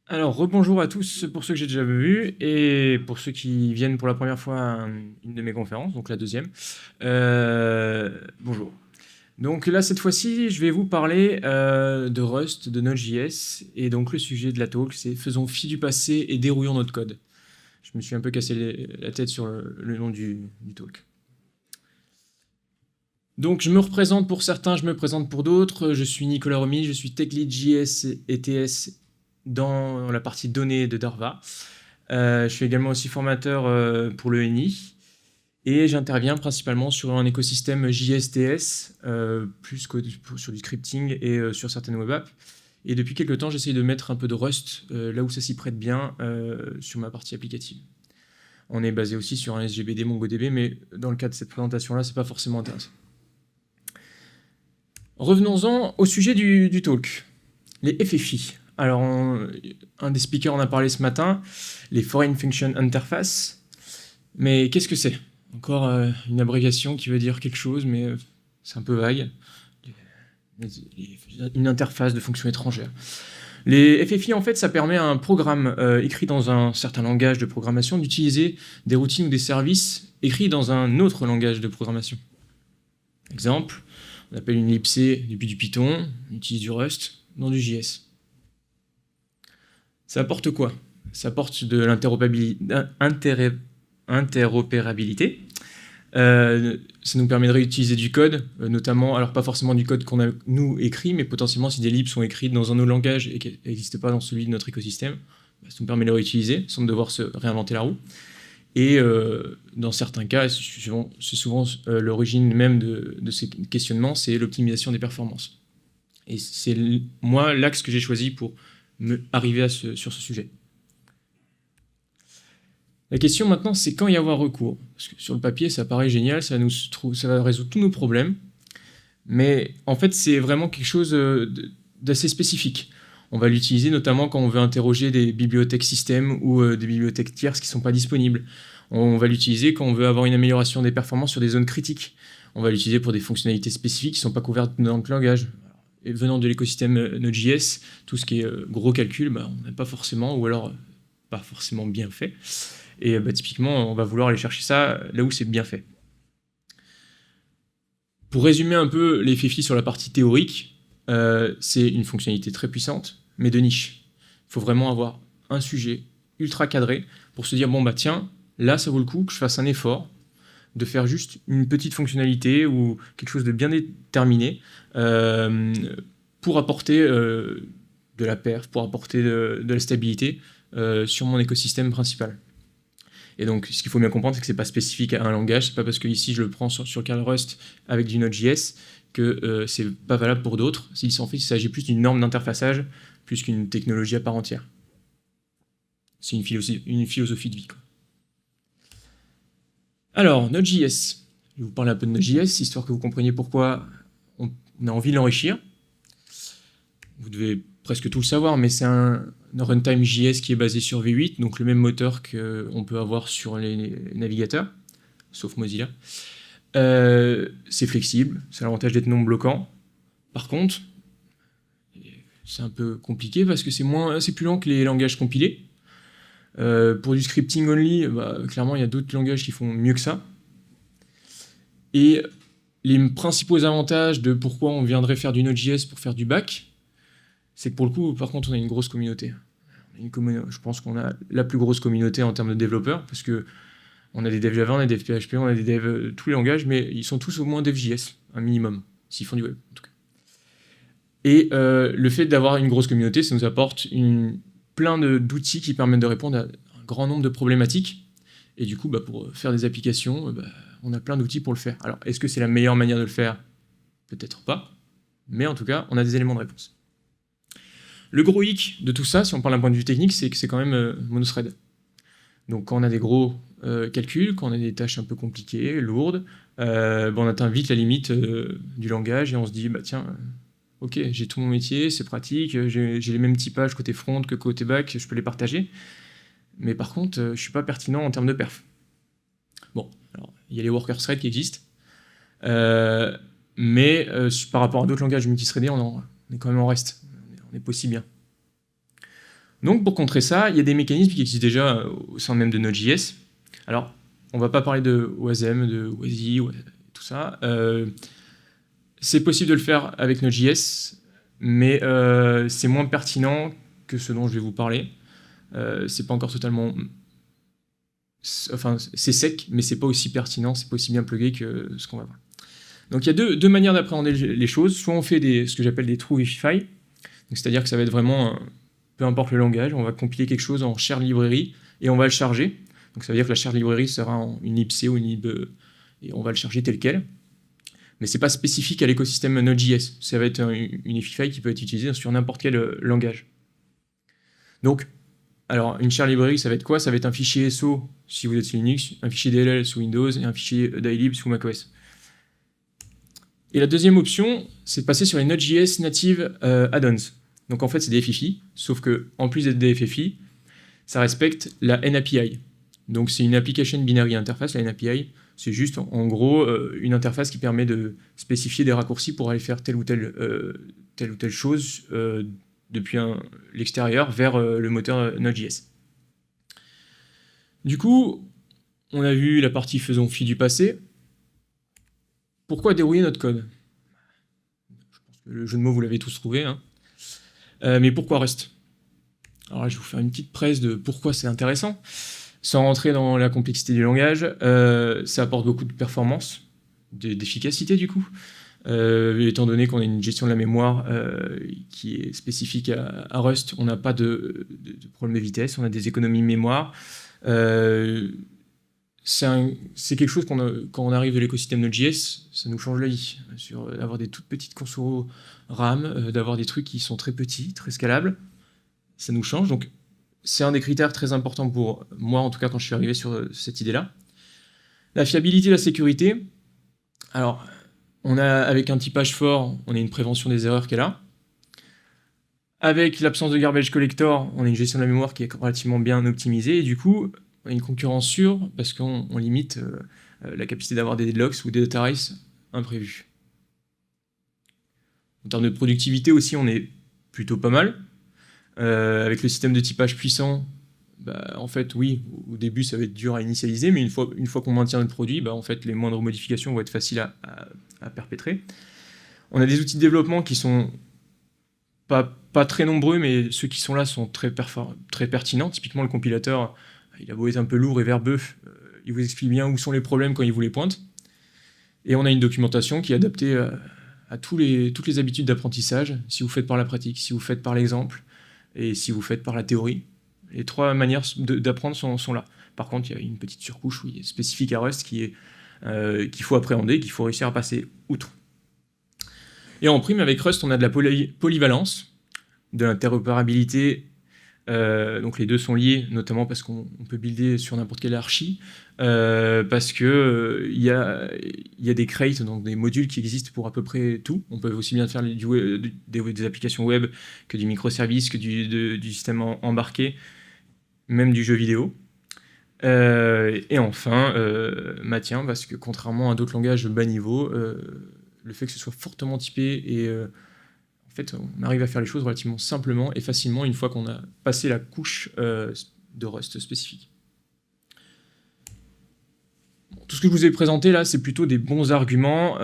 Alors, rebonjour à tous pour ceux que j'ai déjà vus et pour ceux qui viennent pour la première fois à une de mes conférences, donc la deuxième. Bonjour. Donc là, cette fois-ci, je vais vous parler de Rust, de Node.js, et donc le sujet de la talk, c'est faisons fi du passé et dérouillons notre code. Je me suis un peu cassé la tête sur le nom du talk. Donc je me représente pour certains, je me présente pour d'autres. Je suis Nicolas Romy, je suis Tech Lead JS et TS dans la partie données de Darva. Je suis également aussi formateur pour le NI et j'interviens principalement sur un écosystème JSTS, plus que sur du scripting et sur certaines web apps. Et depuis quelques temps, j'essaye de mettre un peu de Rust là où ça s'y prête bien sur ma partie applicative. On est basé aussi sur un SGBD MongoDB, mais dans le cas de cette présentation-là, c'est pas forcément intéressant. Revenons-en au sujet du talk, les FFI. Alors, un des speakers en a parlé ce matin, les Foreign Function Interface. Mais qu'est-ce que c'est? Encore une abréviation qui veut dire quelque chose, mais c'est un peu vague. Une interface de fonction étrangère. Les FFI, en fait, ça permet à un programme écrit dans un certain langage de programmation d'utiliser des routines ou des services écrits dans un autre langage de programmation. Exemple, on appelle une ellipse depuis du Python, on utilise du Rust dans du JS. Ça apporte quoi? Ça apporte de l'interopérabilité. Ça nous permet de réutiliser du code, notamment, alors pas forcément du code qu'on a nous écrit, mais potentiellement si des libs sont écrites dans un autre langage et qui n'existent pas dans celui de notre écosystème, ça nous permet de les réutiliser sans devoir se réinventer la roue. Et dans certains cas, c'est souvent l'origine même de ces questionnements, c'est l'optimisation des performances. Et c'est moi l'axe que j'ai choisi pour arriver sur ce sujet. La question maintenant, c'est quand y avoir recours. Parce que sur le papier, ça paraît génial, ça va résoudre tous nos problèmes. Mais en fait, c'est vraiment quelque chose d'assez spécifique. On va l'utiliser notamment quand on veut interroger des bibliothèques système ou des bibliothèques tierces qui ne sont pas disponibles. On va l'utiliser quand on veut avoir une amélioration des performances sur des zones critiques. On va l'utiliser pour des fonctionnalités spécifiques qui ne sont pas couvertes dans notre langage. Et venant de l'écosystème Node.js, tout ce qui est gros calcul, on n'a pas forcément, ou alors pas forcément bien fait. Et typiquement, on va vouloir aller chercher ça là où c'est bien fait. Pour résumer un peu les FFI sur la partie théorique, c'est une fonctionnalité très puissante, mais de niche. Il faut vraiment avoir un sujet ultra cadré pour se dire, bon tiens, là ça vaut le coup que je fasse un effort de faire juste une petite fonctionnalité ou quelque chose de bien déterminé pour apporter de la perf, pour apporter de la stabilité sur mon écosystème principal. Et donc, ce qu'il faut bien comprendre, c'est que c'est pas spécifique à un langage. C'est pas parce que ici je le prends sur le cas de Rust avec du Node.js que c'est pas valable pour d'autres. Il s'agit plus d'une norme d'interfaçage plus qu'une technologie à part entière. C'est une philosophie de vie, quoi. Alors, Node.js. Je vais vous parler un peu de Node.js, histoire que vous compreniez pourquoi on a envie de l'enrichir. Vous devez presque tout le savoir, mais c'est un runtime JS qui est basé sur V8, donc le même moteur qu'on peut avoir sur les navigateurs, sauf Mozilla. C'est flexible, c'est l'avantage d'être non bloquant. Par contre, c'est un peu compliqué parce que c'est plus lent que les langages compilés. Pour du scripting only, clairement, il y a d'autres langages qui font mieux que ça. Et les principaux avantages de pourquoi on viendrait faire du Node.js pour faire du back, c'est que pour le coup, par contre, on a une grosse communauté. Je pense qu'on a la plus grosse communauté en termes de développeurs, parce que on a des devs Java, on a des devs PHP, on a des devs tous les langages, mais ils sont tous au moins dev JS, un minimum, s'ils font du web, en tout cas. Et le fait d'avoir une grosse communauté, ça nous apporte plein d'outils qui permettent de répondre à un grand nombre de problématiques. Et du coup, pour faire des applications, on a plein d'outils pour le faire. Alors, est-ce que c'est la meilleure manière de le faire? Peut-être pas. Mais en tout cas, on a des éléments de réponse. Le gros hic de tout ça, si on parle d'un point de vue technique, c'est que c'est quand même monothread. Donc quand on a des gros calculs, quand on a des tâches un peu compliquées, lourdes, on atteint vite la limite du langage et on se dit, tiens, ok, j'ai tout mon métier, c'est pratique, j'ai les mêmes typages côté front que côté back, je peux les partager. Mais par contre, je ne suis pas pertinent en termes de perf. Bon, alors, il y a les worker threads qui existent, mais par rapport à d'autres langages multithreadés, on est quand même en reste. On est pas aussi bien. Donc pour contrer ça, il y a des mécanismes qui existent déjà au sein même de Node.js. Alors, on va pas parler de Wasm, de Wazy, tout ça. C'est possible de le faire avec Node.js, mais c'est moins pertinent que ce dont je vais vous parler. C'est pas encore totalement... Enfin, c'est sec, mais c'est pas aussi pertinent, c'est pas aussi bien plugué que ce qu'on va voir. Donc il y a deux manières d'appréhender les choses. Soit on fait ce que j'appelle des true ify, c'est-à-dire que ça va être vraiment, peu importe le langage, on va compiler quelque chose en shared library et on va le charger. Donc ça veut dire que la shared library sera en une libc ou une lib et on va le charger tel quel. Mais c'est pas spécifique à l'écosystème Node.js. Ça va être une ify qui peut être utilisée sur n'importe quel langage. Donc, alors une shared library, ça va être quoi? Ça va être un fichier SO si vous êtes sous Linux, un fichier DLL sous Windows et un fichier dylib sous macOS. Et la deuxième option, c'est de passer sur les Node.js native add-ons. Donc en fait, c'est des FFI, sauf que en plus d'être des FFI, ça respecte la NAPI. Donc c'est une Application Binary Interface, la NAPI. C'est juste, en gros, une interface qui permet de spécifier des raccourcis pour aller faire telle ou telle chose depuis l'extérieur vers le moteur Node.js. Du coup, on a vu la partie faisons fi du passé. Pourquoi dérouiller notre code? Je pense que le jeu de mots, vous l'avez tous trouvé. Hein. Mais pourquoi Rust? Alors là, je vais vous faire une petite presse de pourquoi c'est intéressant. Sans rentrer dans la complexité du langage, ça apporte beaucoup de performance, d'efficacité du coup. Étant donné qu'on a une gestion de la mémoire qui est spécifique à Rust, on n'a pas de problème de vitesse, on a des économies de mémoire. C'est quelque chose quand on arrive de l'écosystème Node.js, ça nous change la vie. D'avoir des toutes petites consoles RAM, d'avoir des trucs qui sont très petits, très scalables, ça nous change. Donc c'est un des critères très importants pour moi, en tout cas quand je suis arrivé sur cette idée-là. La fiabilité, la sécurité. Alors, avec un typage fort, on a une prévention des erreurs qui est là. Avec l'absence de garbage collector, on a une gestion de la mémoire qui est relativement bien optimisée. Et du coup, on a une concurrence sûre parce qu'on limite la capacité d'avoir des deadlocks ou des data race imprévus. En termes de productivité aussi, on est plutôt pas mal. Avec le système de typage puissant, en fait, oui, au début, ça va être dur à initialiser, mais une fois qu'on maintient le produit, en fait, les moindres modifications vont être faciles à perpétrer. On a des outils de développement qui sont pas très nombreux, mais ceux qui sont là sont très pertinents. Typiquement, le compilateur, il a beau être un peu lourd et verbeux, il vous explique bien où sont les problèmes quand il vous les pointe. Et on a une documentation qui est adaptée à toutes les habitudes d'apprentissage, si vous faites par la pratique, si vous faites par l'exemple, et si vous faites par la théorie. Les trois manières d'apprendre sont là. Par contre, il y a une petite surcouche spécifique à Rust qu'il faut appréhender, qu'il faut réussir à passer outre. Et en prime, avec Rust, on a de la polyvalence, de l'interopérabilité. Donc les deux sont liés, notamment parce qu'on peut builder sur n'importe quelle archi, parce que y a des crates, donc des modules qui existent pour à peu près tout. On peut aussi bien faire des applications web que du microservice, que du système embarqué, même du jeu vidéo. Et enfin, Maintien, parce que contrairement à d'autres langages bas niveau, le fait que ce soit fortement typé et en fait, on arrive à faire les choses relativement simplement et facilement une fois qu'on a passé la couche de Rust spécifique. Tout ce que je vous ai présenté là, c'est plutôt des bons arguments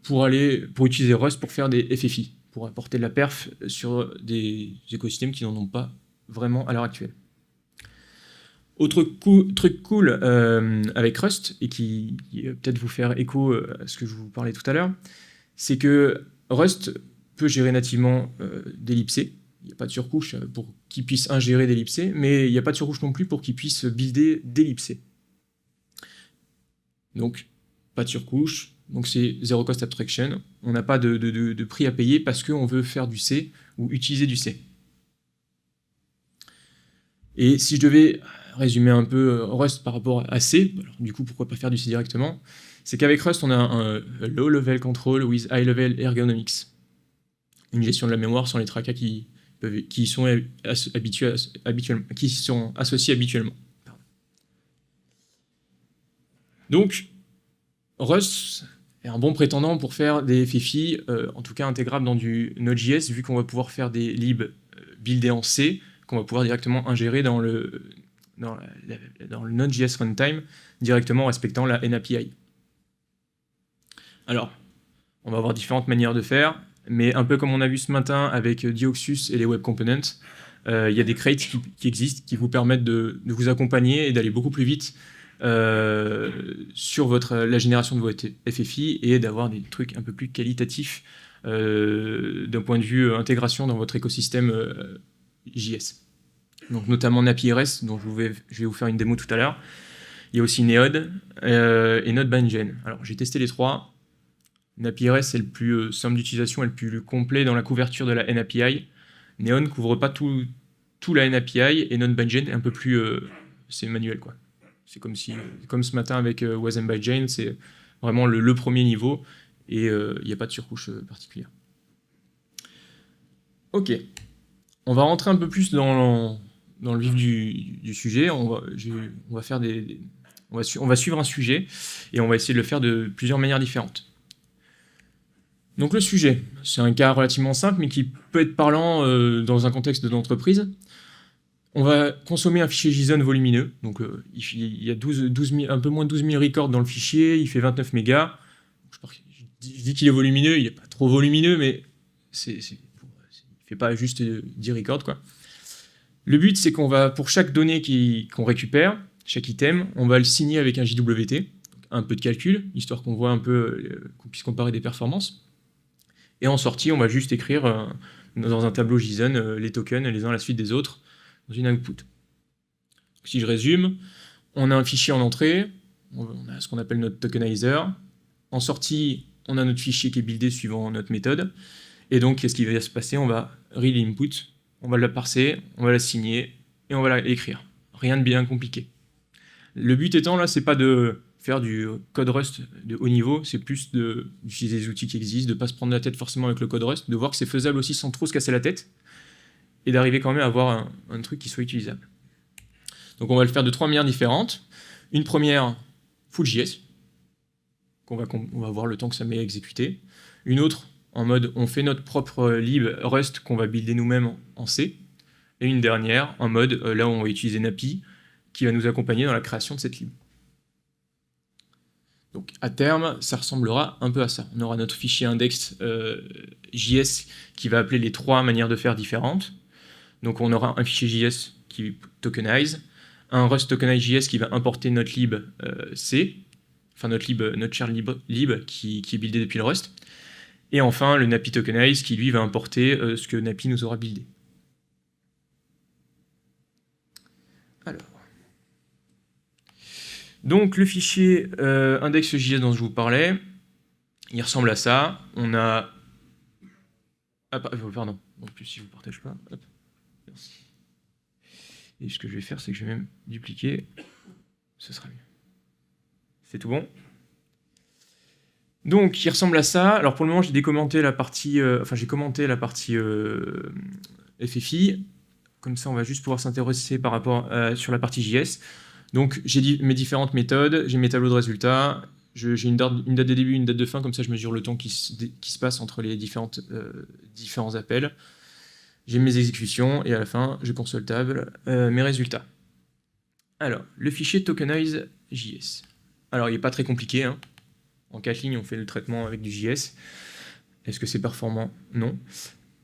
pour utiliser Rust pour faire des FFI, pour apporter de la perf sur des écosystèmes qui n'en ont pas vraiment à l'heure actuelle. Autre truc cool avec Rust, et qui peut-être vous faire écho à ce que je vous parlais tout à l'heure, c'est que Rust peut gérer nativement des libc. Il n'y a pas de surcouche pour qu'il puisse ingérer des libc, mais il n'y a pas de surcouche non plus pour qu'il puisse builder des libc. Donc, pas de surcouche, donc c'est zero cost abstraction. On n'a pas de prix à payer parce qu'on veut faire du C ou utiliser du C. Et si je devais résumer un peu Rust par rapport à C, alors, du coup, pourquoi pas faire du C directement, c'est qu'avec Rust, on a un low-level control with high-level ergonomics. Une gestion de la mémoire sans les tracas qui sont associés habituellement. Pardon. Donc, Rust est un bon prétendant pour faire des FFI, en tout cas intégrables dans du Node.js, vu qu'on va pouvoir faire des libs buildés en C, qu'on va pouvoir directement ingérer dans le Node.js runtime, directement en respectant la NAPI. Alors, on va avoir différentes manières de faire, mais un peu comme on a vu ce matin avec Dioxus et les Web Components, il y a des crates qui existent, qui vous permettent de vous accompagner et d'aller beaucoup plus vite sur la génération de votre FFI et d'avoir des trucs un peu plus qualitatifs d'un point de vue intégration dans votre écosystème JS. Donc notamment NaPiRS, dont je vais vous faire une démo tout à l'heure. Il y a aussi Neod et NodeBindGen. Alors j'ai testé les trois. NaPiRS est le plus simple d'utilisation et le plus complet dans la couverture de la NAPI. Neon ne couvre pas tout la NAPI et NodeBindGen est un peu plus... c'est manuel quoi. C'est comme ce matin avec WasmBindGen, c'est vraiment le premier niveau et il n'y a pas de surcouche particulière. Ok. On va rentrer un peu plus dans le vif du sujet. On va suivre un sujet et on va essayer de le faire de plusieurs manières différentes. Donc le sujet, c'est un cas relativement simple, mais qui peut être parlant dans un contexte d'entreprise. On va consommer un fichier JSON volumineux, donc il y a un peu moins de 12 000 records dans le fichier, il fait 29 mégas. Je dis qu'il est volumineux, il n'est pas trop volumineux, mais il ne fait pas juste 10 records, quoi. Le but, c'est qu'on va, pour chaque donnée qu'on récupère, chaque item, on va le signer avec un JWT, un peu de calcul, histoire qu'on voit un peu, qu'on puisse comparer des performances. Et en sortie, on va juste écrire dans un tableau JSON les tokens les uns à la suite des autres dans une output. Donc, si je résume, on a un fichier en entrée, on a ce qu'on appelle notre tokenizer. En sortie, on a notre fichier qui est buildé suivant notre méthode. Et donc, qu'est-ce qui va se passer? On va read l'input, on va la parser, on va la signer et on va la écrire. Rien de bien compliqué. Le but étant, là, c'est pas de faire du code Rust de haut niveau, c'est plus d'utiliser des outils qui existent, de ne pas se prendre la tête forcément avec le code Rust, de voir que c'est faisable aussi sans trop se casser la tête, et d'arriver quand même à avoir un truc qui soit utilisable. Donc on va le faire de trois manières différentes. Une première, full.js, on va voir le temps que ça met à exécuter. Une autre, en mode on fait notre propre lib Rust qu'on va builder nous-mêmes en C. Et une dernière, en mode là où on va utiliser NAPI, qui va nous accompagner dans la création de cette lib. Donc à terme, ça ressemblera un peu à ça. On aura notre fichier index JS qui va appeler les trois manières de faire différentes. Donc on aura un fichier JS qui tokenize, un Rust tokenize.js qui va importer notre lib C, enfin notre shared lib qui est buildé depuis le Rust. Et enfin le NAPI tokenize qui lui va importer ce que NAPI nous aura buildé. Alors. Donc le fichier index.js dont je vous parlais, il ressemble à ça. On a... Ah, pardon, en plus si je ne vous partage pas. Hop. Merci. Et ce que je vais faire, c'est que je vais même dupliquer. Ce sera mieux. C'est tout bon. Donc il ressemble à ça. Alors pour le moment, j'ai décommenté la partie... j'ai commenté la partie FFI. Comme ça, on va juste pouvoir s'intéresser par rapport sur la partie JS. Donc j'ai mes différentes méthodes, j'ai mes tableaux de résultats, j'ai une date de début, une date de fin, comme ça je mesure le temps qui se passe entre les différents appels. J'ai mes exécutions et à la fin je console table mes résultats. Alors, le fichier tokenize.js. Alors il n'est pas très compliqué, hein. En 4 lignes on fait le traitement avec du JS. Est-ce que c'est performant? Non.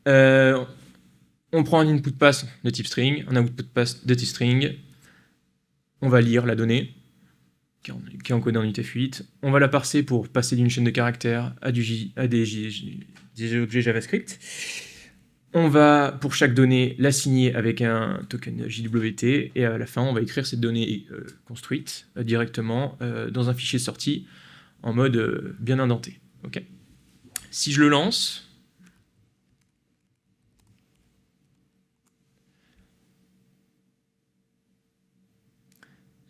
On prend un input pass de type string, un output pass de type string. On va lire la donnée, qui est encodée en UTF-8. On va la parser pour passer d'une chaîne de caractères à des objets JavaScript. On va, pour chaque donnée, l'assigner avec un token JWT, et à la fin, on va écrire cette donnée construite directement dans un fichier sorti en mode bien indenté. Okay. Si je le lance...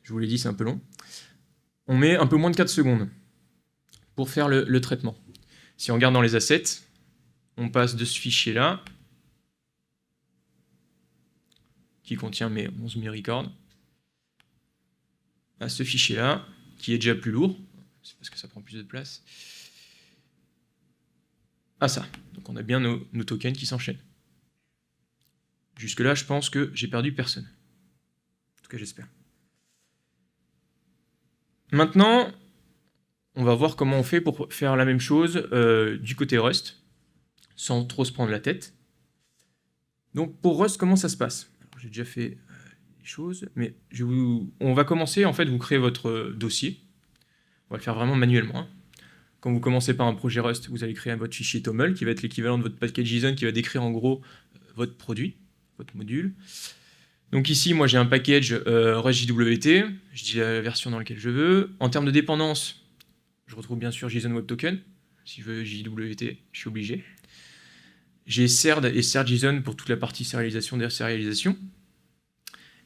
Je vous l'ai dit, c'est un peu long. On met un peu moins de 4 secondes pour faire le traitement. Si on regarde dans les assets, on passe de ce fichier-là, qui contient mes 11 000 records, à ce fichier-là, qui est déjà plus lourd, c'est parce que ça prend plus de place, à ça. Donc on a bien nos tokens qui s'enchaînent. Jusque-là, je pense que j'ai perdu personne. En tout cas, j'espère. Maintenant, on va voir comment on fait pour faire la même chose du côté Rust, sans trop se prendre la tête. Donc pour Rust, comment ça se passe? J'ai déjà fait les choses, mais on va commencer, en fait, vous créez votre dossier. On va le faire vraiment manuellement. Hein. Quand vous commencez par un projet Rust, vous allez créer votre fichier TOML, qui va être l'équivalent de votre package JSON, qui va décrire en gros votre produit, votre module. Donc ici, moi j'ai un package Rust JWT, je dis la version dans laquelle je veux. En termes de dépendance, je retrouve bien sûr JSON Web Token. Si je veux JWT, je suis obligé. J'ai CERD et CERD-JSON pour toute la partie sérialisation, désérialisation.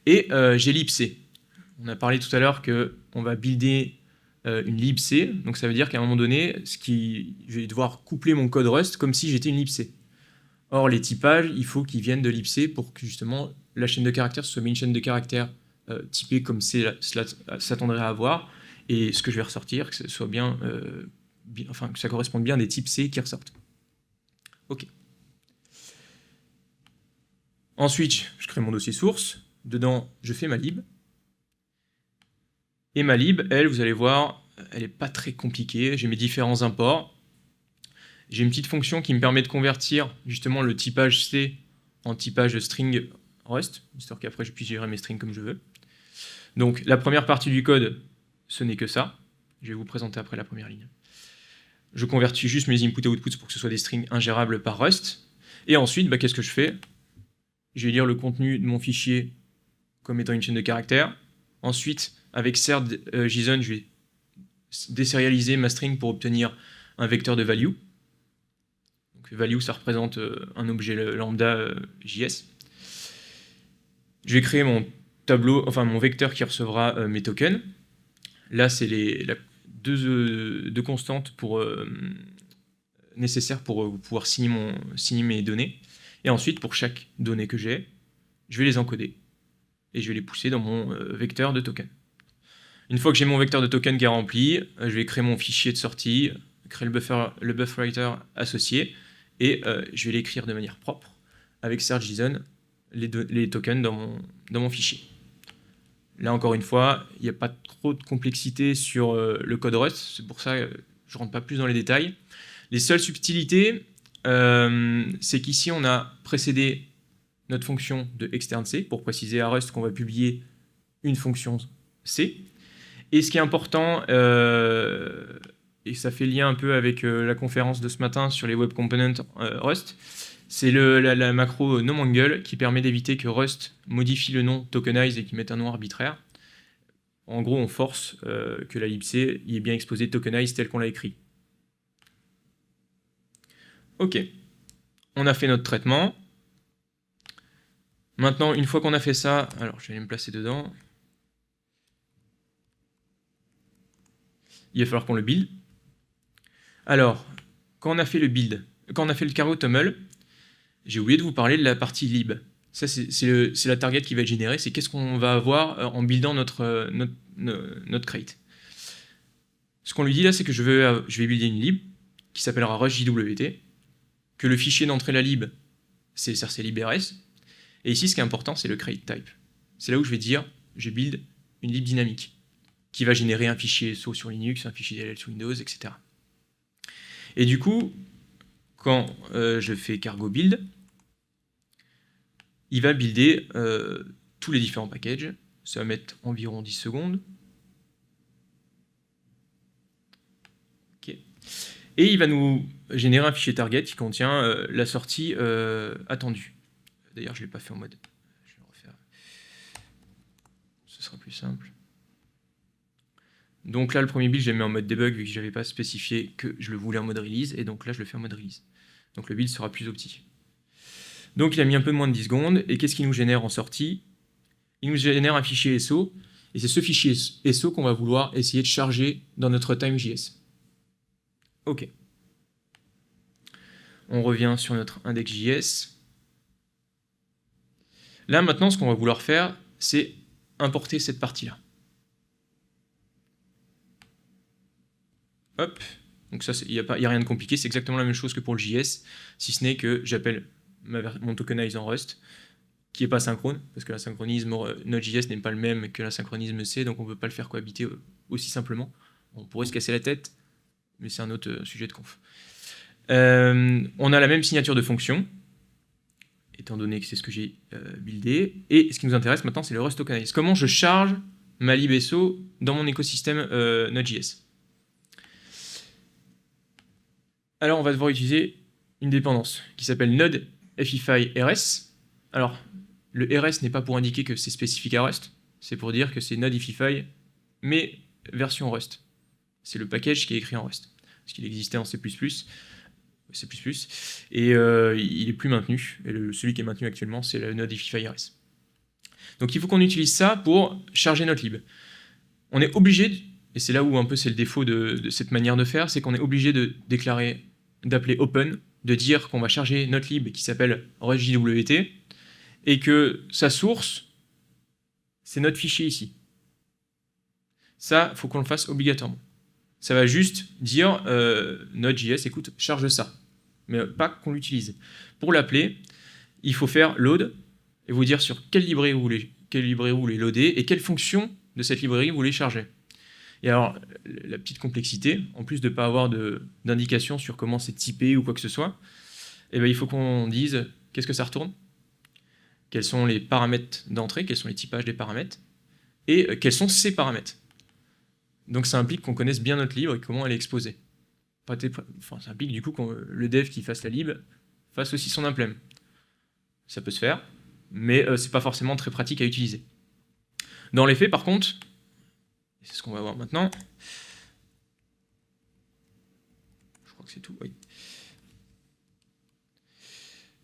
Et j'ai libc. On a parlé tout à l'heure qu'on va builder une libc. Donc ça veut dire qu'à un moment donné, je vais devoir coupler mon code Rust comme si j'étais une libc. Or, les typages, il faut qu'ils viennent de libc pour que justement la chaîne de caractères soit une chaîne de caractères typée comme cela s'attendrait à avoir. Et ce que je vais ressortir, que ce soit bien, enfin que ça corresponde bien à des types C qui ressortent. Ok. Ensuite, je crée mon dossier source. Dedans, je fais ma lib. Et ma lib, elle, vous allez voir, elle n'est pas très compliquée. J'ai mes différents imports. J'ai une petite fonction qui me permet de convertir justement le typage C en typage string Rust, histoire qu'après je puisse gérer mes strings comme je veux. Donc la première partie du code, ce n'est que ça. Je vais vous présenter après la première ligne. Je convertis juste mes inputs et outputs pour que ce soit des strings ingérables par Rust. Et ensuite, qu'est-ce que je fais? Je vais lire le contenu de mon fichier comme étant une chaîne de caractères. Ensuite, avec CERD JSON, je vais désérialiser ma string pour obtenir un vecteur de value. Donc, value, ça représente un objet lambda JS. Je vais créer mon tableau, enfin mon vecteur qui recevra mes tokens. Là, c'est deux constantes nécessaires pour pouvoir signer mes données. Et ensuite, pour chaque donnée que j'ai, je vais les encoder. Et je vais les pousser dans mon vecteur de token. Une fois que j'ai mon vecteur de token qui est rempli, je vais créer mon fichier de sortie, créer le bufferwriter associé, et je vais l'écrire de manière propre, avec CERD-JSON, les tokens dans mon fichier. Là, encore une fois, il n'y a pas trop de complexité sur le code Rust, c'est pour ça que je ne rentre pas plus dans les détails. Les seules subtilités, c'est qu'ici, on a précédé notre fonction de externe C, pour préciser à Rust qu'on va publier une fonction C. Et ce qui est important, et ça fait lien un peu avec la conférence de ce matin sur les web components Rust, c'est la macro nomangle qui permet d'éviter que Rust modifie le nom tokenize et qu'il mette un nom arbitraire. En gros, on force que la libc y est bien exposé tokenize tel qu'on l'a écrit. Ok, on a fait notre traitement. Maintenant, une fois qu'on a fait ça, alors je vais aller me placer dedans. Il va falloir qu'on le build. Alors, quand on a fait le build, quand on a fait le cargo TOML, j'ai oublié de vous parler de la partie lib. Ça, c'est la target qui va être générée, c'est qu'est-ce qu'on va avoir en buildant notre crate. Ce qu'on lui dit là, c'est que je vais builder une lib qui s'appellera RustJWT, que le fichier d'entrée la lib, c'est le src librs, et ici, ce qui est important, c'est le crate type. C'est là où je vais dire, je build une lib dynamique, qui va générer un fichier SO sur Linux, un fichier DLL sur Windows, etc. Et du coup, quand je fais cargo build, il va builder tous les différents packages. Ça va mettre environ 10 secondes. Okay. Et il va nous générer un fichier target qui contient la sortie attendue. D'ailleurs, je ne l'ai pas fait en mode... Je vais le refaire. Ce sera plus simple. Donc là, le premier build, je l'ai mis en mode debug vu que je n'avais pas spécifié que je le voulais en mode release. Et donc là, je le fais en mode release. Donc le build sera plus opti. Donc il a mis un peu moins de 10 secondes. Et qu'est-ce qu'il nous génère en sortie? Il nous génère un fichier SO. Et c'est ce fichier SO qu'on va vouloir essayer de charger dans notre time.js. Ok. On revient sur notre index.js. Là, maintenant, ce qu'on va vouloir faire, c'est importer cette partie-là. Hop. Donc ça, il n'y a rien de compliqué. C'est exactement la même chose que pour le JS, si ce n'est que j'appelle mon tokenize en Rust. qui n'est pas synchrone, parce que l'asynchronisme Node.js n'est pas le même que l'asynchronisme C, donc on ne peut pas le faire cohabiter aussi simplement. On pourrait se casser la tête, mais c'est un autre sujet de conf. On a la même signature de fonction, étant donné que c'est ce que j'ai buildé, et ce qui nous intéresse maintenant, c'est le Rust Tokenize. Comment je charge ma libSO dans mon écosystème Node.js. Alors on va devoir utiliser une dépendance qui s'appelle Node Fify RS. Alors le RS n'est pas pour indiquer que c'est spécifique à Rust, c'est pour dire que c'est Node Fify, mais version Rust. C'est le package qui est écrit en Rust, parce qu'il existait en C++, et il est plus maintenu, et celui qui est maintenu actuellement, c'est le Node Fify RS. Donc il faut qu'on utilise ça pour charger notre lib. On est obligé, et c'est là où un peu c'est le défaut de cette manière de faire, c'est qu'on est obligé de déclarer, d'appeler open, de dire qu'on va charger notre lib qui s'appelle rustjwt, et que sa source, c'est notre fichier ici. Ça, il faut qu'on le fasse obligatoirement. Ça va juste dire Node.js, écoute, charge ça, mais pas qu'on l'utilise. Pour l'appeler, il faut faire load, et vous dire sur quelle librairie vous voulez loader, et quelle fonction de cette librairie vous voulez charger. Et alors, la petite complexité, en plus de ne pas avoir d'indication sur comment c'est typé ou quoi que ce soit, eh ben, il faut qu'on dise qu'est-ce que ça retourne, quels sont les paramètres d'entrée, quels sont les typages des paramètres, et quels sont ces paramètres. Donc ça implique qu'on connaisse bien notre libre et comment elle est exposée. Enfin, ça implique du coup que le dev qui fasse la lib fasse aussi son implem. Ça peut se faire, mais c'est pas forcément très pratique à utiliser. Dans les faits, par contre, c'est ce qu'on va voir maintenant. Je crois que c'est tout, oui.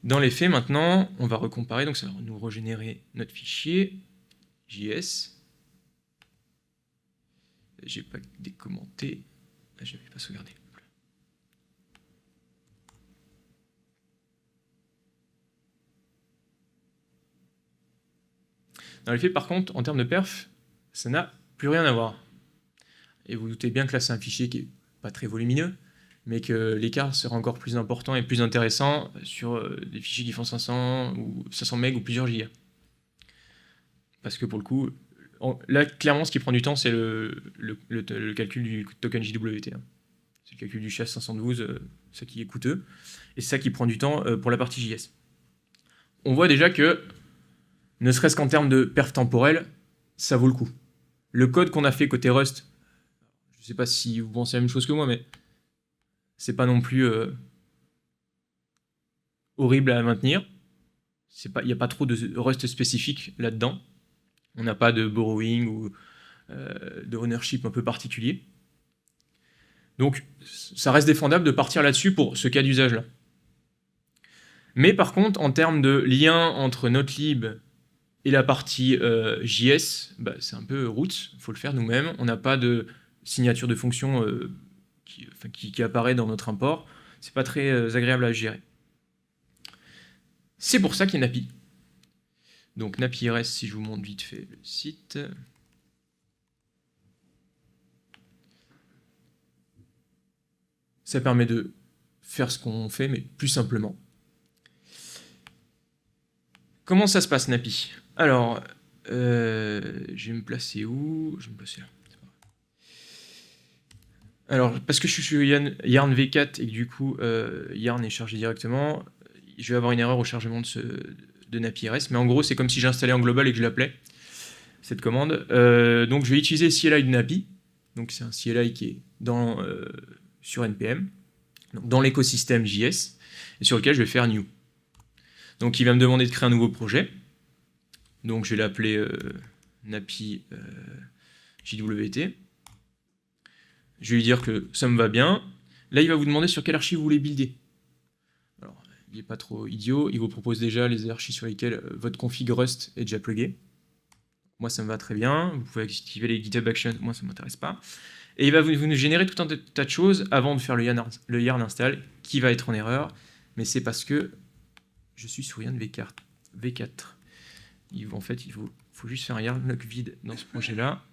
Dans les faits, maintenant, on va recomparer, donc ça va nous régénérer notre fichier JS. J'ai pas décommenté. Là, je n'avais pas sauvegardé. Dans les faits, par contre, en termes de perf, ça n'a plus rien à voir. Et vous vous doutez bien que là, c'est un fichier qui n'est pas très volumineux, mais que l'écart sera encore plus important et plus intéressant sur des fichiers qui font 500 ou 500 MB ou plusieurs gigas. Parce que pour le coup, là, clairement, ce qui prend du temps, c'est le calcul du token JWT. C'est le calcul du SHA-512, ça qui est coûteux, et c'est ça qui prend du temps pour la partie JS. On voit déjà que, ne serait-ce qu'en termes de perf temporelle, ça vaut le coup. Le code qu'on a fait côté Rust, je ne sais pas si vous pensez la même chose que moi, mais c'est pas non plus horrible à maintenir. Il n'y a pas trop de Rust spécifique là-dedans. On n'a pas de borrowing ou de ownership un peu particulier. Donc, ça reste défendable de partir là-dessus pour ce cas d'usage-là. Mais par contre, en termes de lien entre notre lib et la partie JS, bah, c'est un peu roots, il faut le faire nous-mêmes. On n'a pas de signature de fonction qui apparaît dans notre import. C'est pas très agréable à gérer. C'est pour ça qu'il y a Napi. Donc Napi RS, si je vous montre vite fait le site. Ça permet de faire ce qu'on fait, mais plus simplement. Comment ça se passe, Napi? Alors, je vais me placer où? Je vais me placer là. Alors, parce que je suis sur Yarn V4 et que du coup, Yarn est chargé directement, je vais avoir une erreur au chargement de Napi RS. Mais en gros, c'est comme si j'installais en global et que je l'appelais, cette commande. Donc, je vais utiliser CLI de Napi. Donc, c'est un CLI qui est sur NPM, donc dans l'écosystème JS, et sur lequel je vais faire new. Donc, il va me demander de créer un nouveau projet. Donc, je vais l'appeler Napi JWT. Je vais lui dire que ça me va bien. Là, il va vous demander sur quelle archive vous voulez builder. Alors, il n'est pas trop idiot. Il vous propose déjà les archives sur lesquelles votre config Rust est déjà plugué. Moi, ça me va très bien. Vous pouvez activer les GitHub Actions. Moi, ça ne m'intéresse pas. Et il va vous générer tout un tas de choses avant de faire le yarn install, qui va être en erreur. Mais c'est parce que je suis sur Yarn V4. En fait, il faut juste faire un yarn lock vide dans ce projet-là.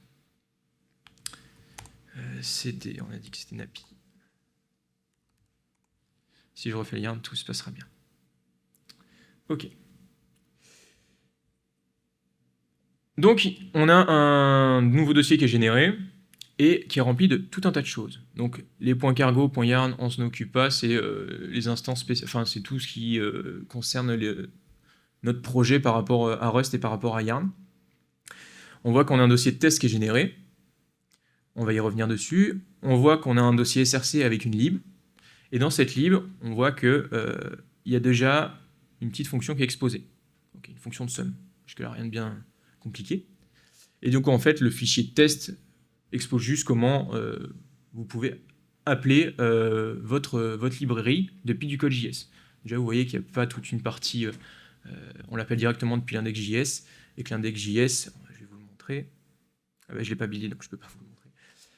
On a dit que c'était Napi. Si je refais le yarn, tout se passera bien. Ok. Donc, on a un nouveau dossier qui est généré et qui est rempli de tout un tas de choses. Donc, les points cargo, points yarn, on s'en occupe pas, c'est les instances spéciales, enfin, c'est tout ce qui concerne notre projet par rapport à Rust et par rapport à Yarn. On voit qu'on a un dossier de test qui est généré. On va y revenir dessus. On voit qu'on a un dossier SRC avec une lib. Et dans cette lib, on voit qu'il y a déjà une petite fonction qui est exposée. Donc, une fonction de sum. Jusque-là, rien de bien compliqué. Et donc, en fait, le fichier test expose juste comment vous pouvez appeler votre librairie depuis du code.js. Déjà, vous voyez qu'il n'y a pas toute une partie, on l'appelle directement depuis l'index.js, et que l'index.js, je vais vous le montrer. Ah ben, je ne l'ai pas buildé, donc je ne peux pas vous le montrer.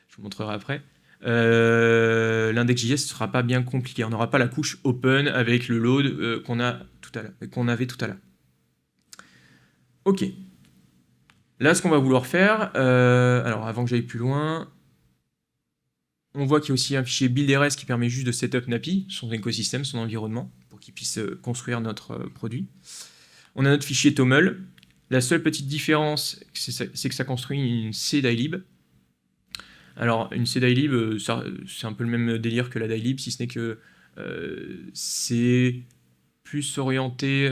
Je vous montrerai après. L'index.js ne sera pas bien compliqué. On n'aura pas la couche open avec le load qu'on avait tout à l'heure. Ok. Là, ce qu'on va vouloir faire, alors avant que j'aille plus loin, on voit qu'il y a aussi un fichier build.rs qui permet juste de setup Napi, son écosystème, son environnement, pour qu'il puisse construire notre produit. On a notre fichier toml. La seule petite différence, c'est que ça construit une cdylib. Alors, une cdylib, c'est un peu le même délire que la dylib, si ce n'est que c'est plus orienté,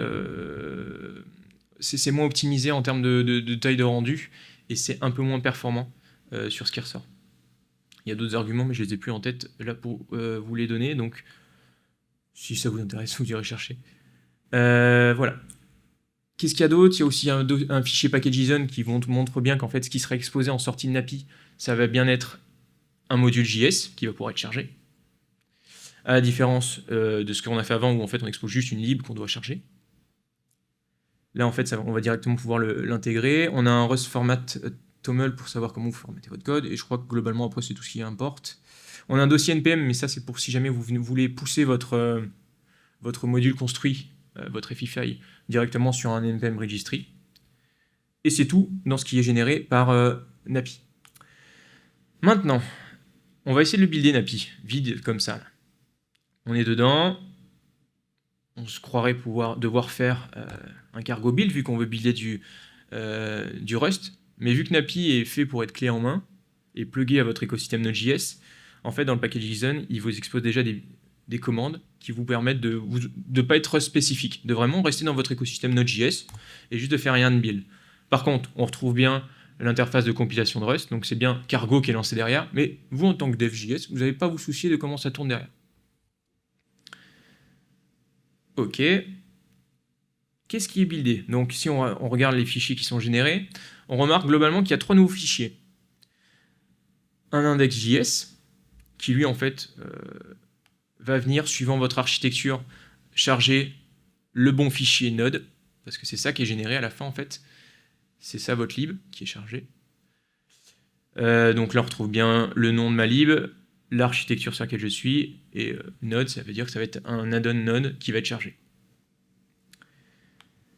c'est moins optimisé en termes de taille de rendu, et c'est un peu moins performant sur ce qui ressort. Il y a d'autres arguments, mais je les ai plus en tête là pour vous les donner, donc si ça vous intéresse, vous irez chercher. Voilà. Qu'est-ce qu'il y a d'autre? Il y a aussi un fichier package.json qui montre bien qu'en fait, ce qui sera exposé en sortie de Napi, ça va bien être un module JS qui va pouvoir être chargé. À la différence de ce qu'on a fait avant, où en fait on expose juste une lib qu'on doit charger. Là, en fait, on va directement pouvoir l'intégrer. On a un Rust format toml pour savoir comment vous formatez votre code, et je crois que globalement, après, c'est tout ce qui importe. On a un dossier NPM, mais ça, c'est pour si jamais vous voulez pousser votre module construit, votre FIFI, directement sur un NPM registry. Et c'est tout dans ce qui est généré par Napi. Maintenant, on va essayer de le builder Napi, vide comme ça. Là. On est dedans. On se croirait devoir faire un cargo build, vu qu'on veut builder du Rust. Mais vu que Napi est fait pour être clé en main et plugué à votre écosystème Node.js, en fait, dans le package.json, il vous expose déjà des commandes qui vous permettent de ne pas être spécifique, de vraiment rester dans votre écosystème Node.js et juste de faire rien de build. Par contre, on retrouve bien l'interface de compilation de Rust, donc c'est bien Cargo qui est lancé derrière, mais vous, en tant que dev.js, vous n'avez pas à vous soucier de comment ça tourne derrière. Ok. Qu'est-ce qui est buildé? Donc, si on regarde les fichiers qui sont générés, on remarque globalement qu'il y a 3 nouveaux fichiers. Un index.js, qui lui, en fait, va venir, suivant votre architecture, charger le bon fichier Node, parce que c'est ça qui est généré à la fin, en fait. C'est ça votre lib qui est chargé. Donc là, on retrouve bien le nom de ma lib, l'architecture sur laquelle je suis, et Node, ça veut dire que ça va être un add-on Node qui va être chargé.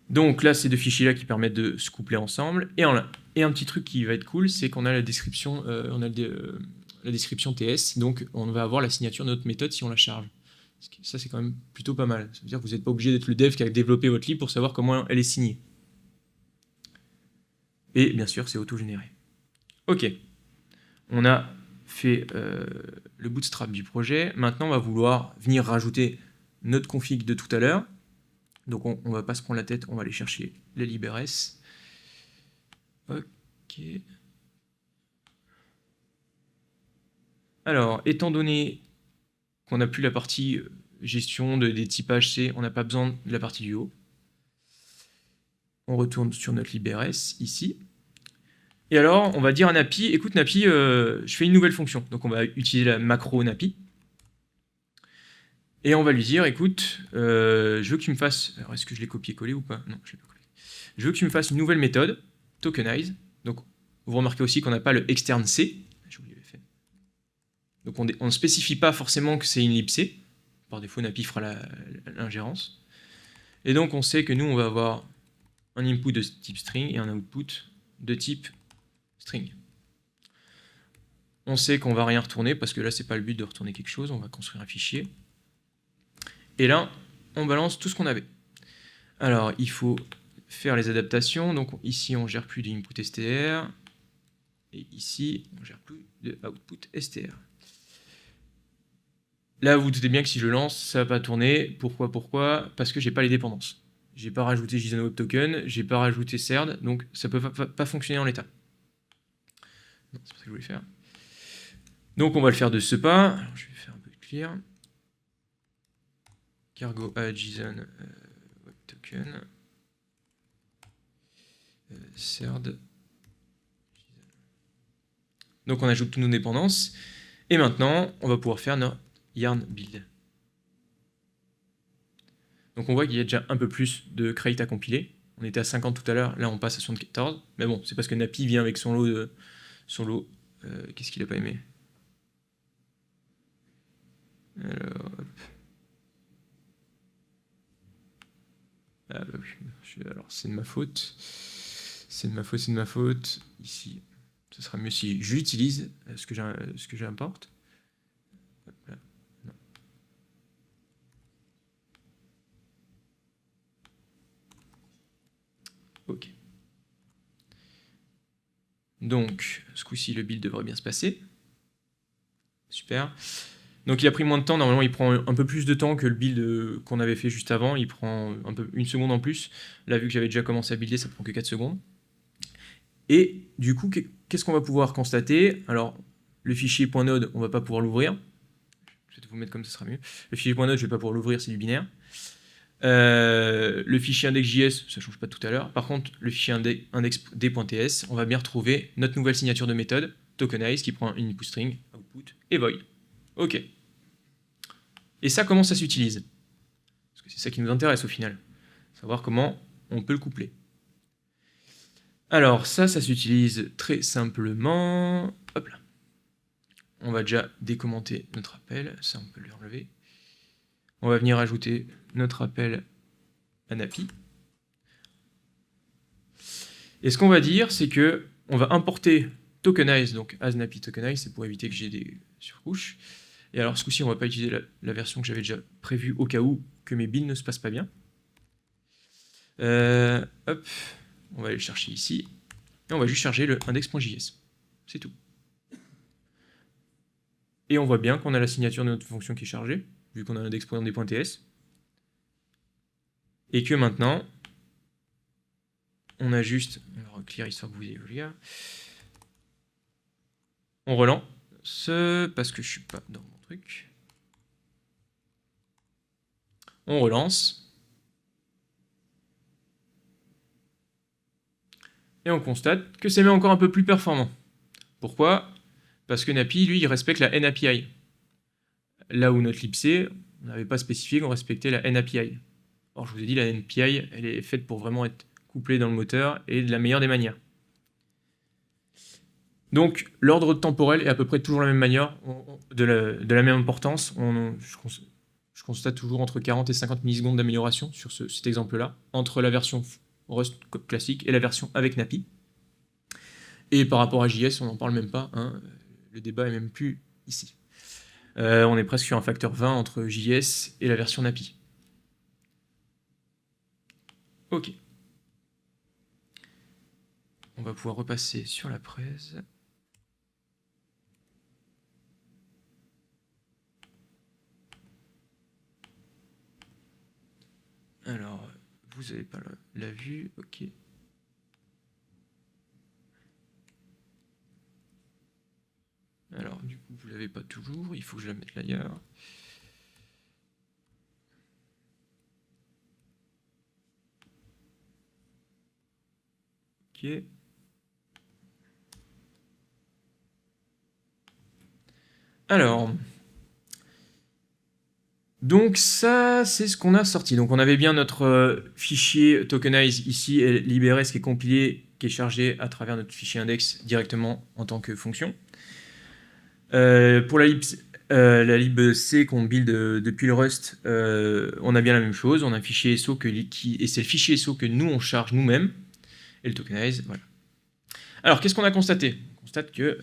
Donc là, c'est deux fichiers-là qui permettent de se coupler ensemble. Et un petit truc qui va être cool, c'est qu'on a la description, la description TS, donc on va avoir la signature de notre méthode si on la charge. Ça, c'est quand même plutôt pas mal. Ça veut dire que vous n'êtes pas obligé d'être le dev qui a développé votre lib pour savoir comment elle est signée. Et bien sûr, c'est auto-généré. Ok. On a fait le bootstrap du projet. Maintenant, on va vouloir venir rajouter notre config de tout à l'heure. Donc on ne va pas se prendre la tête, on va aller chercher les librs. Ok. Alors, étant donné qu'on n'a plus la partie gestion des typages C, on n'a pas besoin de la partie du haut. On retourne sur notre librs ici. Et alors, on va dire à Napi, écoute Napi, je fais une nouvelle fonction. Donc on va utiliser la macro Napi. Et on va lui dire, écoute, je veux que tu me fasses... Alors, est-ce que je l'ai copié-collé ou pas? Non, je ne l'ai pas collé. Je veux que tu me fasses une nouvelle méthode, tokenize. Donc, vous remarquez aussi qu'on n'a pas le externe C. J'ai oublié le fait. Donc, on ne spécifie pas forcément que c'est une lib C. Par défaut, Napi fera l'ingérence. Et donc, on sait que nous, on va avoir un input de type string et un output de type string. On sait qu'on ne va rien retourner, parce que là, ce n'est pas le but de retourner quelque chose. On va construire un fichier. Et là, on balance tout ce qu'on avait. Alors, il faut faire les adaptations. Donc ici, on ne gère plus d'input str. Et ici, on ne gère plus de output str. Là, vous vous doutez bien que si je lance, ça ne va pas tourner. Pourquoi? Parce que je n'ai pas les dépendances. Je n'ai pas rajouté JSON Web Token, je n'ai pas rajouté CERD, donc ça ne peut pas fonctionner en l'état. C'est pas ça que je voulais faire. Donc on va le faire de ce pas. Alors, je vais faire un peu de clear. Cargo add JSON Web Token. CERD. Donc on ajoute toutes nos dépendances. Et maintenant, on va pouvoir faire notre yarn build. Donc on voit qu'il y a déjà un peu plus de crate à compiler. On était à 50 tout à l'heure, là on passe à 74. Mais bon, c'est parce que Napi vient avec son lot. Qu'est-ce qu'il n'a pas aimé? Alors, hop. Ah bah oui, alors c'est de ma faute. C'est de ma faute. Ici, ce sera mieux si j'utilise ce que j'importe. Non. Ok. Donc, ce coup-ci, le build devrait bien se passer. Super. Donc il a pris moins de temps, normalement il prend un peu plus de temps que le build qu'on avait fait juste avant, il prend une seconde en plus. Là, vu que j'avais déjà commencé à builder, ça prend que 4 secondes. Et du coup, qu'est-ce qu'on va pouvoir constater? Alors, le fichier .node, on va pas pouvoir l'ouvrir. Je vais vous mettre comme ça sera mieux. Le fichier .node, je vais pas pouvoir l'ouvrir, c'est du binaire. Le fichier index.js, ça change pas de tout à l'heure. Par contre, le fichier index.d.ts, on va bien retrouver notre nouvelle signature de méthode, tokenize, qui prend une input string, output et void. Ok. Et ça, comment ça s'utilise? Parce que c'est ça qui nous intéresse au final. Savoir comment on peut le coupler. Alors, ça s'utilise très simplement. Hop là. On va déjà décommenter notre appel. Ça, on peut l'enlever. On va venir ajouter notre appel à Napi. Et ce qu'on va dire, c'est que on va importer tokenize, donc as Napi tokenize, c'est pour éviter que j'ai des surcouches. Et alors, ce coup-ci, on ne va pas utiliser la version que j'avais déjà prévue au cas où que mes builds ne se passent pas bien. Hop, on va aller le chercher ici. Et on va juste charger le index.js. C'est tout. Et on voit bien qu'on a la signature de notre fonction qui est chargée, vu qu'on a index.d.ts. Et que maintenant, on a juste... On va clear histoire que vous ayez vu lire. On relance, parce que je suis pas dans mon truc. On relance. Et on constate que c'est même encore un peu plus performant. Pourquoi? Parce que Napi, lui, il respecte la NAPI. Là où notre libc, on n'avait pas spécifié qu'on respectait la NAPI. Or, je vous ai dit, la NAPI, elle est faite pour vraiment être couplée dans le moteur et de la meilleure des manières. Donc, l'ordre temporel est à peu près toujours la même manière, de la même importance. Je constate toujours entre 40 et 50 millisecondes d'amélioration sur cet exemple-là, entre la version Rust classique et la version avec Napi. Et par rapport à JS, on n'en parle même pas, hein. Le débat est même plus ici. On est presque sur un facteur 20 entre JS et la version Napi. Ok. On va pouvoir repasser sur la presse. Alors, vous n'avez pas la vue, ok. Alors, du coup, vous ne l'avez pas toujours, il faut que je la mette ailleurs. Ok. Alors, donc ça, c'est ce qu'on a sorti. Donc on avait bien notre fichier tokenize ici, et libéré, ce qui est compilé, qui est chargé à travers notre fichier index directement en tant que fonction. Pour la libc qu'on build depuis le Rust, on a bien la même chose. On a un fichier SO et c'est le fichier SO que nous on charge nous-mêmes. Et le tokenize, voilà. Alors qu'est-ce qu'on a constaté? On constate que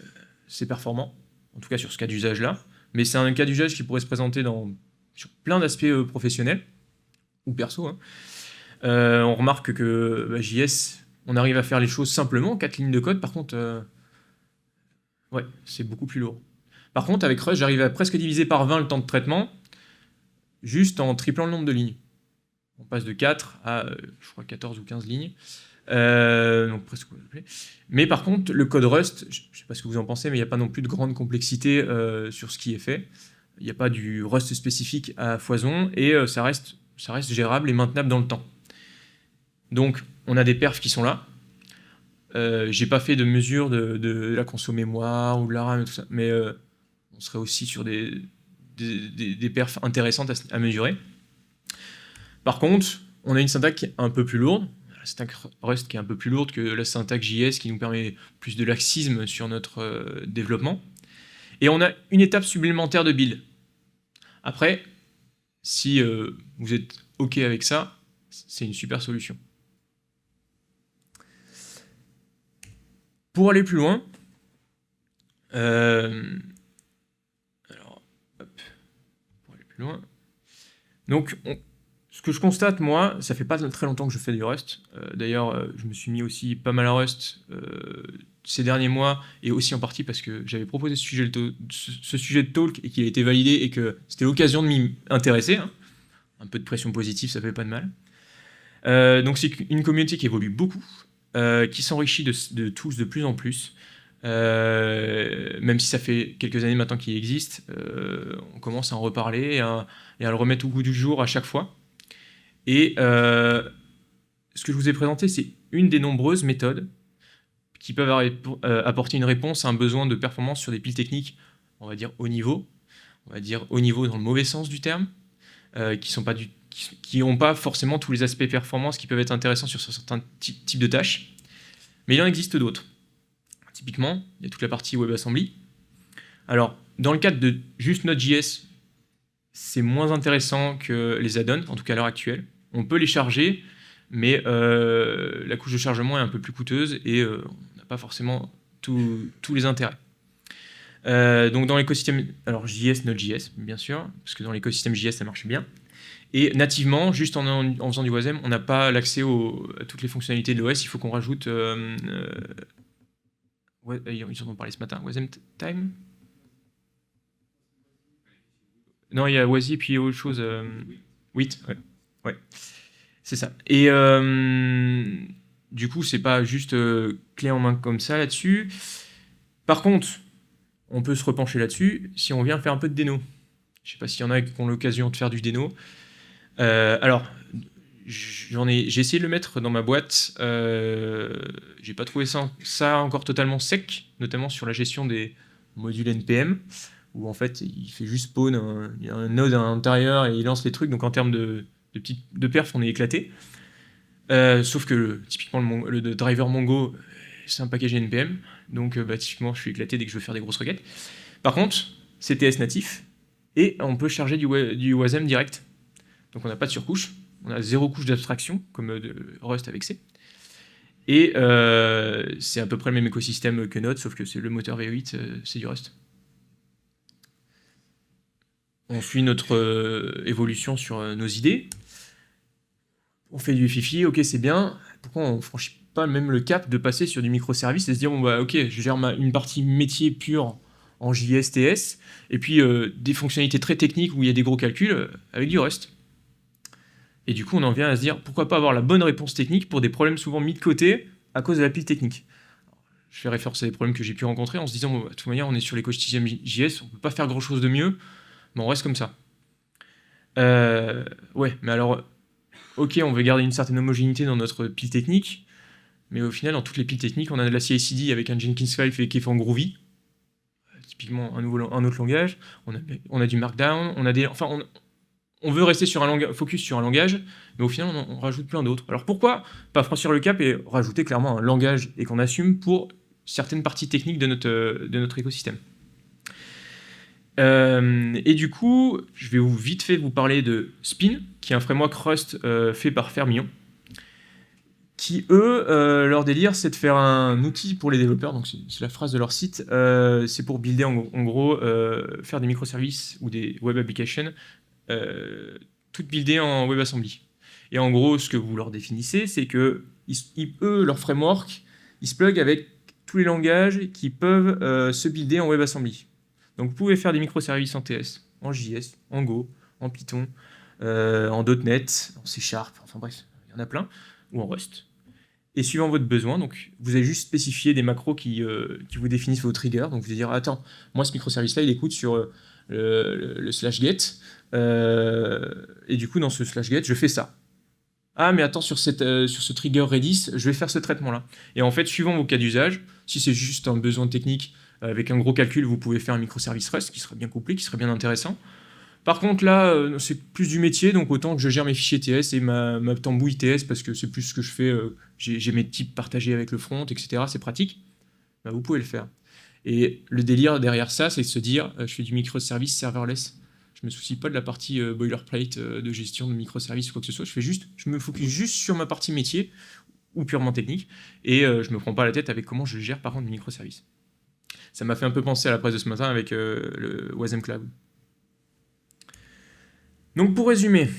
c'est performant, en tout cas sur ce cas d'usage-là, mais c'est un cas d'usage qui pourrait se présenter sur plein d'aspects professionnels ou perso, hein. On remarque que JS, on arrive à faire les choses simplement, 4 lignes de code, par contre, ouais, c'est beaucoup plus lourd. Par contre, avec Rust, j'arrive à presque diviser par 20 le temps de traitement, juste en triplant le nombre de lignes. On passe de 4 à, je crois, 14 ou 15 lignes. Donc presque. Mais par contre, le code Rust, je ne sais pas ce que vous en pensez, mais il n'y a pas non plus de grande complexité sur ce qui est fait. Il n'y a pas du Rust spécifique à foison, et ça reste gérable et maintenable dans le temps. Donc, on a des perfs qui sont là. J'ai pas fait de mesure de la conso mémoire ou de la RAM et tout ça, mais on serait aussi sur des perfs intéressantes à mesurer. Par contre, on a une syntaxe qui est un peu plus lourde, la syntaxe Rust qui est un peu plus lourde que la syntaxe JS qui nous permet plus de laxisme sur notre développement. Et on a une étape supplémentaire de build. Après, si vous êtes OK avec ça, c'est une super solution. Pour aller plus loin, donc ce que je constate, moi, ça fait pas très longtemps que je fais du Rust. D'ailleurs, je me suis mis aussi pas mal à Rust ces derniers mois, et aussi en partie parce que j'avais proposé ce sujet de talk et qu'il a été validé et que c'était l'occasion de m'y intéresser. Hein. Un peu de pression positive, ça fait pas de mal. Donc c'est une communauté qui évolue beaucoup, qui s'enrichit de tools de plus en plus. Même si ça fait quelques années maintenant qu'il existe, on commence à en reparler et à le remettre au goût du jour à chaque fois. Et ce que je vous ai présenté, c'est une des nombreuses méthodes qui peuvent apporter une réponse à un besoin de performance sur des piles techniques, on va dire haut niveau. On va dire haut niveau dans le mauvais sens du terme, qui n'ont pas forcément tous les aspects performance qui peuvent être intéressants sur certains types de tâches. Mais il en existe d'autres. Typiquement, il y a toute la partie WebAssembly. Alors, dans le cadre de juste Node.js, c'est moins intéressant que les add-ons, en tout cas à l'heure actuelle. On peut les charger, mais la couche de chargement est un peu plus coûteuse et on n'a pas forcément tous les intérêts. Donc dans l'écosystème, alors JS, Node.js, bien sûr, parce que dans l'écosystème JS, ça marche bien. Et nativement, juste en faisant du WASM, on n'a pas l'accès à toutes les fonctionnalités de l'OS, il faut qu'on rajoute... ils en ont parlé ce matin, WASM Time. Non, il y a WASI, puis autre chose... WIT, ouais. C'est ça. Et du coup, c'est pas juste clé en main comme ça là-dessus. Par contre, on peut se repencher là-dessus si on vient faire un peu de déno. Je sais pas s'il y en a qui ont l'occasion de faire du déno. Alors, j'ai essayé de le mettre dans ma boîte. J'ai pas trouvé ça encore totalement sec, notamment sur la gestion des modules NPM, où en fait, il fait juste spawn il y a un node à l'intérieur et il lance les trucs. Donc en termes de perf, on est éclaté. Sauf que typiquement le driver Mongo, c'est un package NPM, donc typiquement je suis éclaté dès que je veux faire des grosses requêtes. Par contre, c'est TS natif, et on peut charger du WASM direct. Donc on n'a pas de surcouche, on a 0 couche d'abstraction, comme de Rust avec C. Et c'est à peu près le même écosystème que Node, sauf que c'est le moteur V8, c'est du Rust. On suit notre évolution sur nos idées. On fait du FIFI, ok, c'est bien. Pourquoi on ne franchit pas même le cap de passer sur du microservice et se dire, bon, bah, ok, je gère une partie métier pure en JS, TS, et puis des fonctionnalités très techniques où il y a des gros calculs avec du Rust. Et du coup, on en vient à se dire, pourquoi pas avoir la bonne réponse technique pour des problèmes souvent mis de côté à cause de la pile technique. Je fais référence à des problèmes que j'ai pu rencontrer en se disant, bon, de toute manière, on est sur l'écosystème JS, on ne peut pas faire grand-chose de mieux, mais on reste comme ça. Ouais, mais alors... Ok, on veut garder une certaine homogénéité dans notre pile technique, mais au final, dans toutes les piles techniques, on a de la CI/CD avec un Jenkins file qui est fait en Groovy, typiquement un autre langage. On a du Markdown, on veut rester sur focus sur un langage, mais au final, on rajoute plein d'autres. Alors pourquoi pas franchir le cap et rajouter clairement un langage et qu'on assume pour certaines parties techniques de notre écosystème. Et du coup, je vais vite fait vous parler de Spin, qui est un framework Rust fait par Fermillon, qui, eux, leur délire, c'est de faire un outil pour les développeurs, donc c'est la phrase de leur site, c'est pour builder, en gros, faire des microservices ou des web applications, toutes buildées en WebAssembly. Et en gros, ce que vous leur définissez, c'est que eux, leur framework, ils se plug avec tous les langages qui peuvent se builder en WebAssembly. Donc vous pouvez faire des microservices en TS, en JS, en Go, en Python, en .NET, en C#, enfin bref, il y en a plein, ou en Rust. Et suivant votre besoin, donc vous allez juste spécifier des macros qui vous définissent vos triggers. Donc vous allez dire, attends, moi ce microservice-là, il écoute sur le /get, et du coup dans ce /get, je fais ça. Ah, mais attends, sur ce trigger Redis, je vais faire ce traitement-là. Et en fait, suivant vos cas d'usage, si c'est juste un besoin technique avec un gros calcul, vous pouvez faire un microservice REST qui serait bien couplé, qui serait bien intéressant. Par contre, là, c'est plus du métier, donc autant que je gère mes fichiers TS et ma tambouille TS, parce que c'est plus ce que je fais, j'ai mes types partagés avec le front, etc., c'est pratique, bah, vous pouvez le faire. Et le délire derrière ça, c'est de se dire, je fais du microservice serverless. Je me soucie pas de la partie boilerplate de gestion de microservices ou quoi que ce soit, je me focus juste sur ma partie métier, ou purement technique, et je me prends pas la tête avec comment je gère par contre des microservices. Ça m'a fait un peu penser à la presse de ce matin avec le Wasm Cloud. Donc pour résumer,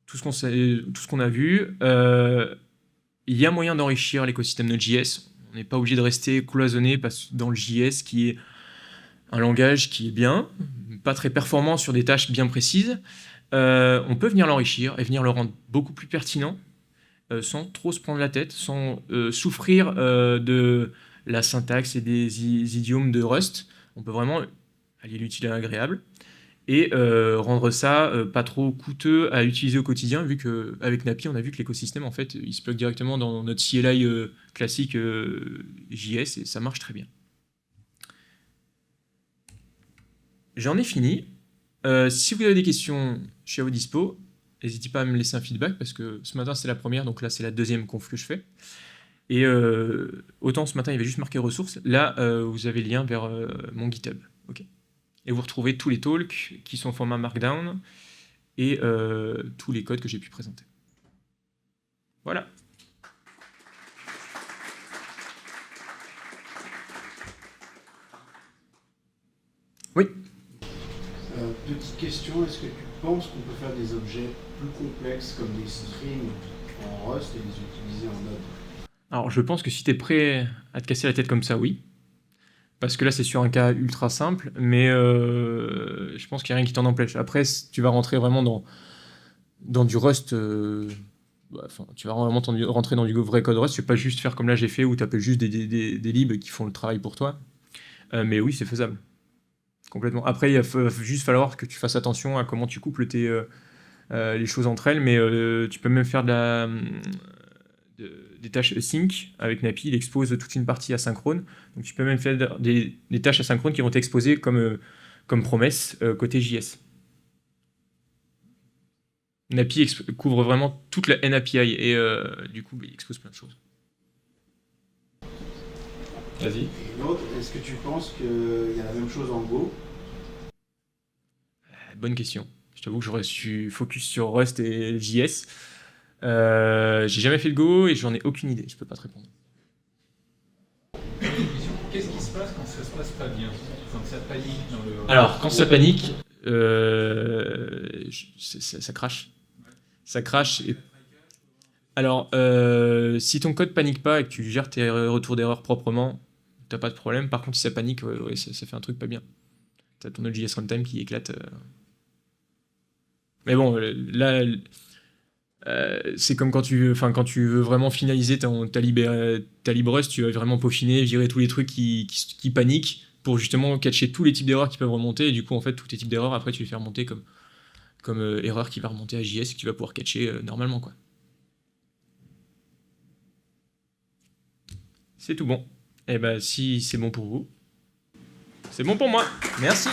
tout ce qu'on a vu, il y a moyen d'enrichir l'écosystème Node.js. On n'est pas obligé de rester cloisonné dans le JS qui est un langage qui est bien, pas très performant sur des tâches bien précises. On peut venir l'enrichir et venir le rendre beaucoup plus pertinent sans trop se prendre la tête, sans souffrir de la syntaxe et des idiomes de Rust. On peut vraiment allier l'utile à l'agréable et rendre ça pas trop coûteux à utiliser au quotidien, vu qu'avec Napi, on a vu que l'écosystème, en fait, il se plug directement dans notre CLI classique JS, et ça marche très bien. J'en ai fini. Si vous avez des questions, je suis à vos dispo. N'hésitez pas à me laisser un feedback, parce que ce matin, c'est la première, donc là, c'est la deuxième conf que je fais. Et autant ce matin, il y avait juste marqué ressources. Là, vous avez le lien vers mon GitHub. Okay. Et vous retrouvez tous les talks qui sont en format Markdown et tous les codes que j'ai pu présenter. Voilà. Oui. Petite question, est-ce que tu penses qu'on peut faire des objets plus complexes comme des strings en Rust et les utiliser en Node? Alors je pense que si tu es prêt à te casser la tête comme ça, oui. Parce que là, c'est sur un cas ultra simple, mais je pense qu'il n'y a rien qui t'en empêche. Après, tu vas rentrer vraiment dans du Rust. Tu vas vraiment rentrer dans du vrai code Rust. Tu ne vas pas juste faire comme là j'ai fait, où tu appelles juste des libs qui font le travail pour toi. Mais oui, c'est faisable. Complètement. Après, il va juste falloir que tu fasses attention à comment tu couples les choses entre elles, mais tu peux même faire des tâches sync avec Napi, il expose toute une partie asynchrone. Donc tu peux même faire des tâches asynchrones qui vont t'exposer comme promesse côté JS. Napi couvre vraiment toute la NAPI et du coup, il expose plein de choses. Vas-y. Et l'autre, est-ce que tu penses qu'il y a la même chose en Go? Bonne question. Je t'avoue que j'aurais su focus sur Rust et JS. J'ai jamais fait le Go et j'en ai aucune idée, je peux pas te répondre. Qu'est-ce qui se passe quand ça se passe pas bien? Quand ça panique dans le... Alors, quand ça panique, ça crache. Ça crache. Alors, si ton code panique pas et que tu gères tes retours d'erreur proprement, t'as pas de problème. Par contre, si ça panique, ouais, ça fait un truc pas bien. T'as ton Node.js runtime qui éclate. Mais bon, là... c'est comme quand tu veux vraiment finaliser ta LibRust, tu vas vraiment peaufiner, virer tous les trucs qui paniquent pour justement catcher tous les types d'erreurs qui peuvent remonter, et du coup en fait tous tes types d'erreurs après tu les fais remonter comme erreur qui va remonter à JS que tu vas pouvoir catcher normalement quoi. C'est tout bon. Et ben si c'est bon pour vous, c'est bon pour moi. Merci.